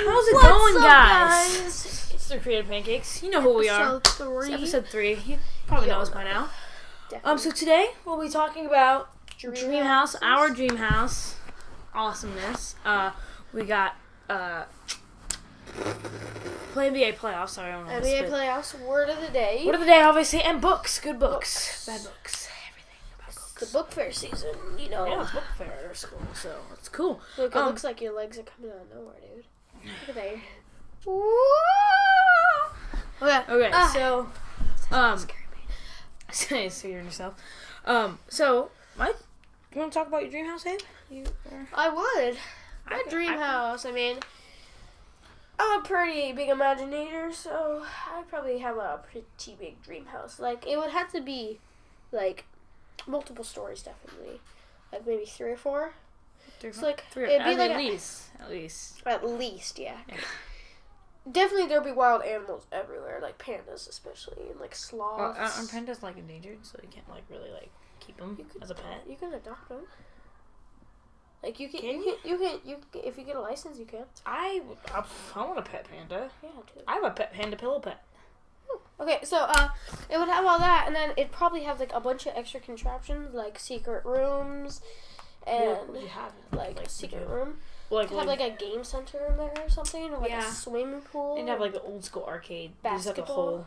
How's it What's going, up, guys? It's the Creative Pancakes. You know who we are. Episode 3. It's episode 3. You probably know us by now. So today we'll be talking about Dream House, our dream house. Awesomeness. We got play NBA playoffs. Sorry, I don't know. NBA playoffs. Word of the day. Word of the day, obviously, and books. Good books. Bad books. Everything about books. The book fair season. You know. Yeah, it's book fair at our school, so it's cool. Look, it looks like your legs are coming out of nowhere, dude. Look at that. Okay. So scaring yourself. So, Mike, you want to talk about your dream house, Abe? I would. My dream house. I mean, I'm a pretty big imaginator, so I probably have a pretty big dream house. Like, it would have to be, like, multiple stories, definitely. Like, maybe 3 or 4. It's like, three, it'd be at like least. At least, yeah. Definitely there'll be wild animals everywhere, like pandas especially, and like sloths. Are pandas like endangered, so you can't like really like keep them as a pet? You can adopt them. Like you can if you get a license, you can. I want a pet panda. Yeah, dude. I have a pet panda pillow pet. Okay, so it would have all that, and then it'd probably have like a bunch of extra contraptions, like secret rooms, and what would you have? Like a secret room. Like have like a game center in there or something, or like a swimming pool. And have like the old school arcade. Basketball.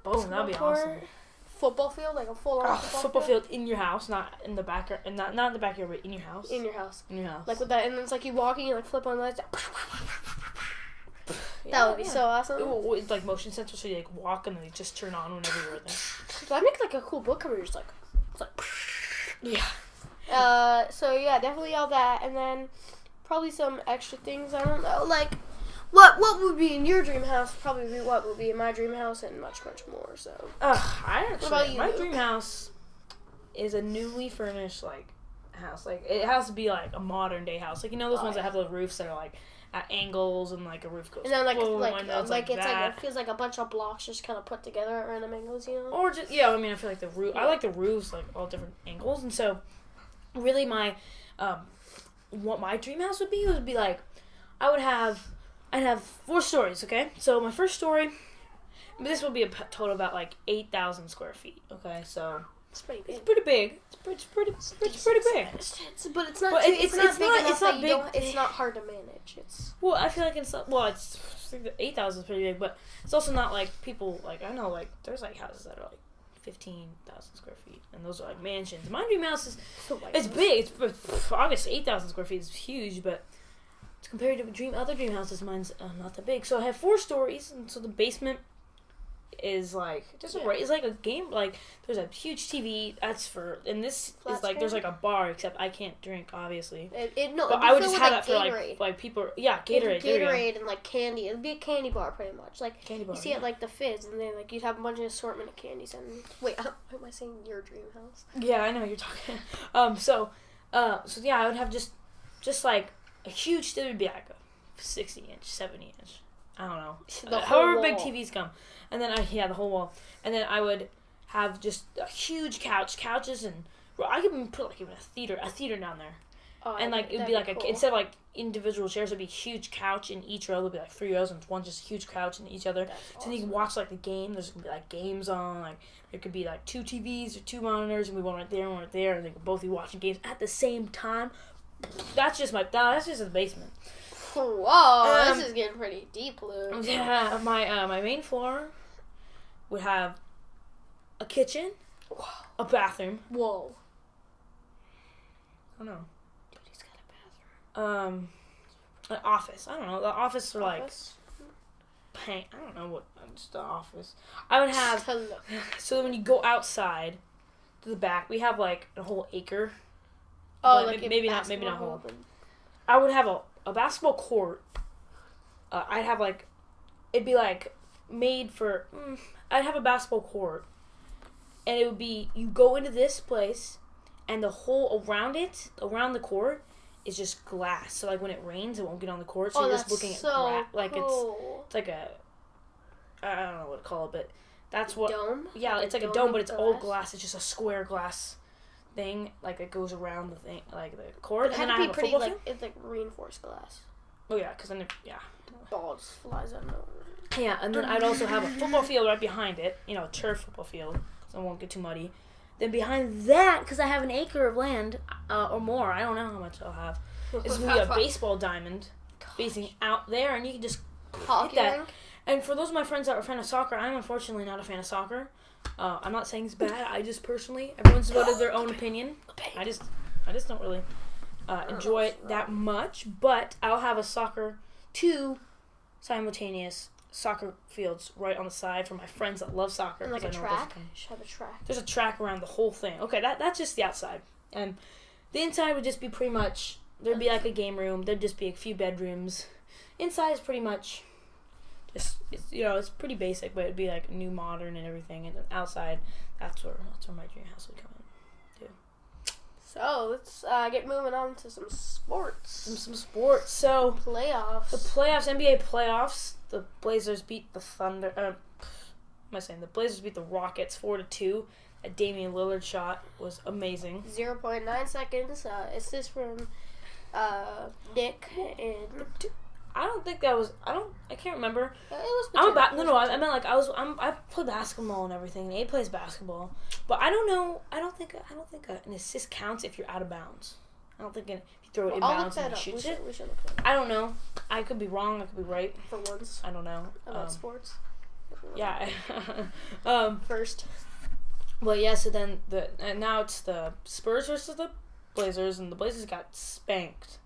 Boom, that'd be awesome. Football field, like a full-on football field in your house, not in the backyard, and not in the backyard, but in your house. In your house. In your house. Like with that, and then it's like you walking, you like flip on the lights. That would be so awesome. It's like motion sensor, so you like walk and then they just turn on whenever you're there. That'd make like a cool book cover. Just like, it's like. Yeah. So yeah, definitely all that, and then probably some extra things. I don't know, like what would be in your dream house? Probably what would be in my dream house, and much more. So. What about you? My dream house is a newly furnished like house. Like it has to be like a modern day house. Like those ones that have the roofs that are like at angles and like a roof goes. And then like it feels like a bunch of blocks just kind of put together at random angles, Or just I mean I feel like the roof. I like the roofs like all different angles, and so. Really, what my dream house would be like, I'd have 4 stories. Okay, so my first story, this would be a total about like 8,000 square feet. Okay, so it's pretty big. It's pretty big. It's pretty big. But it's not. It's not hard to manage. I feel like it's 8,000 is pretty big, but it's also not like people like I know like there's like houses that are like 15,000 square feet, and those are like mansions. My dream house is it's big. It's obviously 8,000 square feet is huge, but compared to other dream houses, mine's not that big. So I have 4 stories, and so the basement is like it's like a game. Like there's a huge TV. And this is like there's like a bar, except I can't drink, obviously. But I would just have that Gatorade. for like people. Yeah, Gatorade. Gatorade and like candy. It'd be a candy bar pretty much. Like candy bar, you see it like the Fizz, and then like you'd have a bunch of assortment of candies. And wait, how am I saying your dream house? Yeah, I know what you're talking. So yeah, I would have just like a huge. It would be like a 60-inch, 70-inch. I don't know. However big TVs come. And then the whole wall. And then I would have just a huge couches, and I could even put like even a theater down there. And like it would be like cool. Instead of like individual chairs, it'd be a huge couch in each row. There'd be like 3 rows, and one just a huge couch in each other. That's so awesome. then you can watch like the game. There's gonna be like games on. Like there could be like 2 TVs or 2 monitors, and we one right there and one right there, and they could both be watching games at the same time. That's just the basement. Whoa, this is getting pretty deep, Luke. Yeah, my main floor would have a kitchen, a bathroom. Whoa. I don't know. Dude, he's got a bathroom. An office. I don't know. The office for like I don't know what. Just the office. I would have. So when you go outside to the back, we have like a whole acre. Oh, like maybe not whole. I would have a basketball court. I'd have like, it'd be like made for. I'd have a basketball court, and it would be you go into this place, and the whole around the court is just glass. So like when it rains, it won't get on the court. So you're just looking at glass. Like cool. it's like I don't know what to call it, but that's what. Dome. Yeah, it's like a dome, but it's all glass. It's just a square glass thing, like it goes around the thing, like the court. It had to be pretty like it's like reinforced glass. Oh yeah, because then ball just flies out of nowhere. Yeah, and then I'd also have a football field right behind it, a turf football field, so it won't get too muddy. Then behind that, because I have an acre of land, or more, I don't know how much I'll have, is going to be a baseball diamond facing out there, and you can just hit that. Rink? And for those of my friends that are a fan of soccer, I'm unfortunately not a fan of soccer. I'm not saying it's bad. I just personally, everyone's voted their own opinion. I just don't really enjoy it that much. But I'll have two simultaneous soccer fields right on the side for my friends that love soccer. And like a track? Should have a track. There's a track around the whole thing. Okay, that's just the outside. And the inside would just be pretty much, there'd be like a game room. There'd just be a few bedrooms. Inside is pretty much it's pretty basic, but it'd be like new modern and everything. And then outside, that's where my dream house would come in too. So let's get moving on to some sports. Some sports. So playoffs. The playoffs, NBA playoffs. The Blazers beat the Thunder. The Blazers beat the Rockets 4-2. A Damian Lillard shot was amazing. 0.9 seconds. Assist from Nick and. I don't think that was. I can't remember. It was. I meant like I play basketball and everything. And Abe plays basketball, but I don't know. I don't think an assist counts if you're out of bounds. I don't think if you throw it inbounds and he shoots it. We should look that up. I don't know. I could be wrong. I could be right. For once. I don't know. About sports. Yeah. First. Well, yeah. So then now it's the Spurs versus the Blazers, and the Blazers got spanked.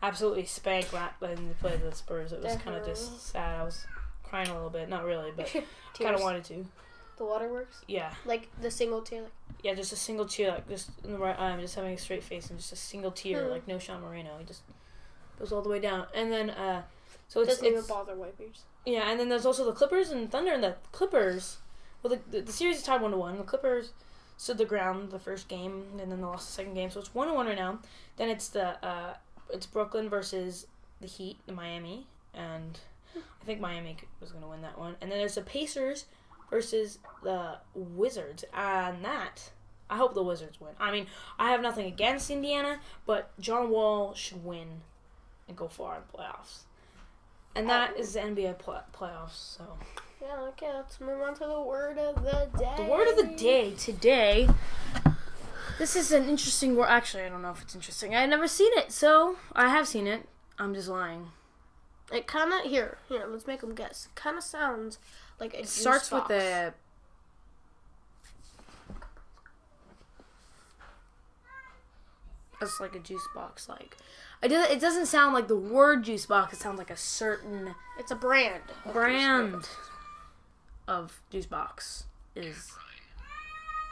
Absolutely spanked when they played the Spurs. It was kind of just sad. I was crying a little bit. Not really, but kind of wanted to. The waterworks? Yeah. Like the single tear? Yeah, just a single tear, like just in the right eye, just having a straight face and just a single tear, like no Sean Moreno. He just goes all the way down. And then, so it's... Doesn't even bother wipers. Yeah, and then there's also the Clippers and Thunder, and the Clippers... Well, the series is tied 1-1. The Clippers stood the ground the first game, and then they lost the second game, so it's 1-1 right now. Then it's it's Brooklyn versus the Heat, the Miami, and I think Miami was going to win that one. And then there's the Pacers versus the Wizards, and that, I hope the Wizards win. I mean, I have nothing against Indiana, but John Wall should win and go far in the playoffs. And that is the NBA playoffs, so... Yeah, okay, let's move on to the word of the day. The word of the day today... This is an interesting word. Actually, I don't know if it's interesting. I've never seen it, so I have seen it. I'm just lying. It kind of... Here, let's make them guess. Kind of sounds like a juice starts box. With the... It's like a juice box, like... It doesn't sound like the word juice box. It sounds like a certain... It's a brand. Of juice box is...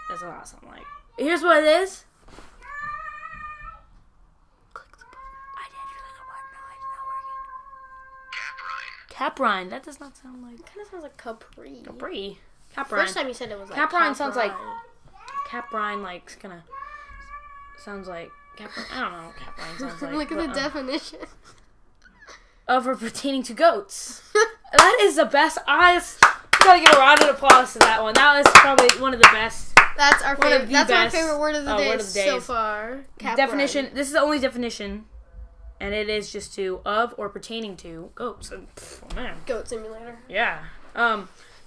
That's what I sound like. Here's what it is. Click the button. I did. You're like, no, it's not working. Cap rind. That does not sound like... It kind of sounds like Capri. Cap rind. First time you said it was like Cap rind sounds like... Cap rind, like, kind of... Sounds like... I don't know what cap rind sounds like. Look at the definition. Of or pertaining to goats. That is the best. I gotta give a round of applause to that one. That was probably one of the best. That's our favorite. That's my favorite word of the day so far. Definition. This is the only definition, and it is just of or pertaining to goats. Oh man. Goat Simulator. Yeah.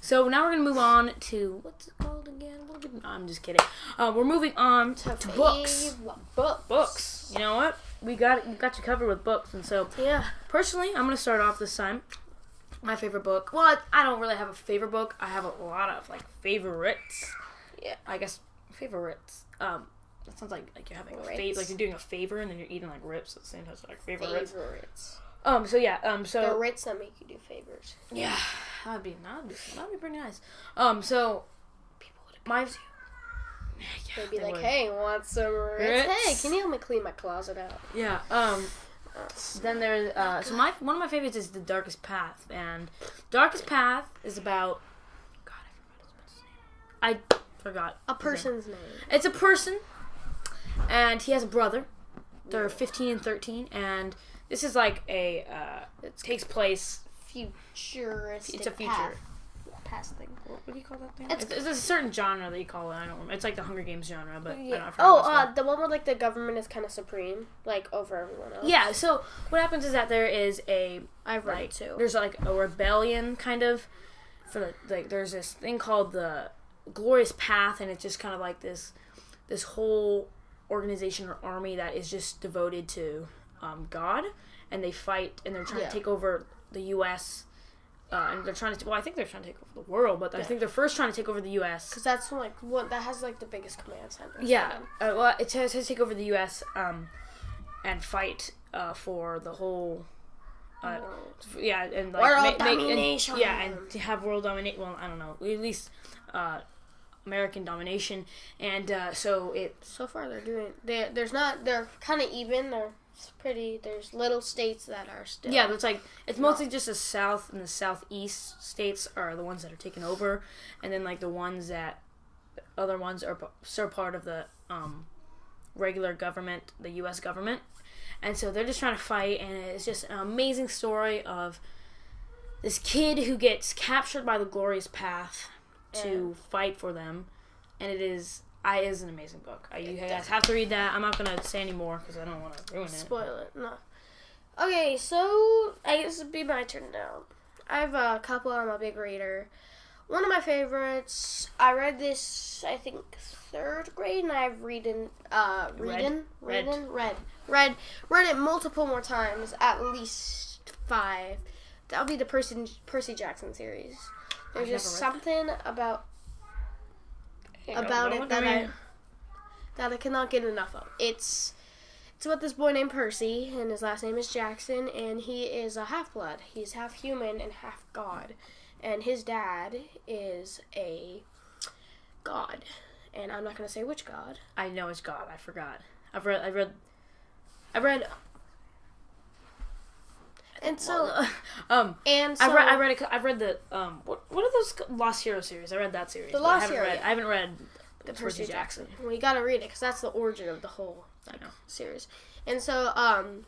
So now we're gonna move on to what's it called again? I'm just kidding. We're moving on to books. Books. You know what? We got you covered with books, and so personally, I'm gonna start off this time. My favorite book. Well, I don't really have a favorite book. I have a lot of favorites. Yeah, I guess favorites. That sounds like you're having a favor, like you're doing a favor, and then you're eating rips at the same time. So favorites. So yeah. So the Ritz that make you do favors. Yeah, that'd be pretty nice. So people would abuse you. They'd be like, "Hey, want some Ritz? Hey, can you help me clean my closet out?" Yeah. Then there's one of my favorites is The Darkest Path, and Darkest Path is about I forgot a person's name. It's a person, and he has a brother. They're 15 and 13, and this is like it takes place futuristic. It's a pass thing. What do you call that thing? It's a certain genre that you call it. I don't remember. It's like the Hunger Games genre, but yeah. I don't The one where like the government is kind of supreme, like over everyone else. Yeah. So what happens is that there is I've read it too. There's like a rebellion kind of there's this thing called the Glorious Path, and it's just kind of like this whole organization or army that is just devoted to God, and they fight and they're trying to take over the U.S. And they're trying to. Well, I think they're trying to take over the world, but I think they're first trying to take over the U.S. Because that's like what that has like the biggest command center. Yeah. Well, it has to take over the U.S. And fight for the whole. And like world domination. And to have world domination. Well, I don't know. At least American domination, and so far they're doing. They're kind of even. There's little states that are still. Yeah, it's mostly just the South and the Southeast states are the ones that are taken over, and then like other ones are still part of the regular government, the U.S. government, and so they're just trying to fight, and it's just an amazing story of this kid who gets captured by the Glorious Path to fight for them, and it is an amazing book. You guys have to read that. I'm not gonna say any more because I don't want to ruin it. Spoil it. No. Okay, so I guess it'd be my turn now. I have a couple. I'm a big reader. One of my favorites. I read this, I think, 3rd grade, and I've read it multiple more times, at least 5. That would be the Percy Jackson series. There's just something about it that I cannot get enough of. It's about this boy named Percy, and his last name is Jackson, and he is a half-blood. He's half human and half god, and his dad is a god, and I'm not going to say which god. I know it's God. I forgot. I've read. And so, I've read the what are those Lost Hero series? I read that series. The Lost Hero. I haven't read the Percy Jackson. Well, you gotta read it because that's the origin of the whole series. And so,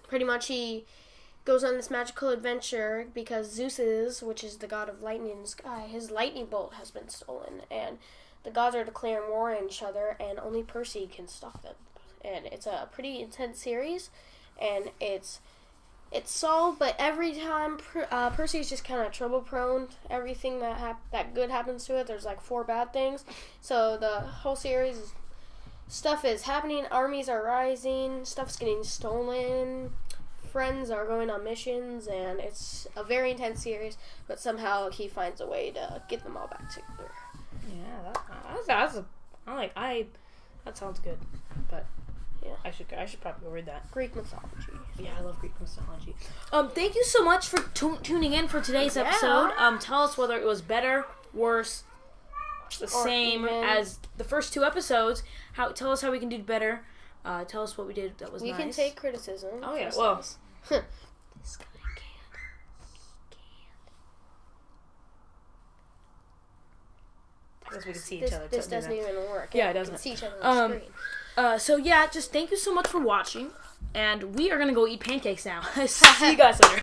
pretty much he goes on this magical adventure because Zeus's, which is the god of lightning in the sky, his lightning bolt has been stolen, and the gods are declaring war on each other, and only Percy can stop them. And it's a pretty intense series, and it's solved, but every time Percy's just kind of trouble prone. Everything that good happens to it, there's like 4 bad things. So the whole series, stuff is happening, armies are rising, stuff's getting stolen, friends are going on missions, and it's a very intense series, but somehow he finds a way to get them all back together. Yeah, that sounds good, but yeah, I should probably go read that. Greek mythology. Yeah, I love Greek mythology. Thank you so much for tuning in for today's episode. Tell us whether it was better, worse, the same as the first 2 episodes. Tell us how we can do better. Tell us what we did that was nice. We can take criticism. Oh yeah, well. This guy can't. I guess we can see each other. This doesn't even work. Yeah, it doesn't. We can see each other on the screen. So yeah, just thank you so much for watching, and we are gonna go eat pancakes now. See you guys later.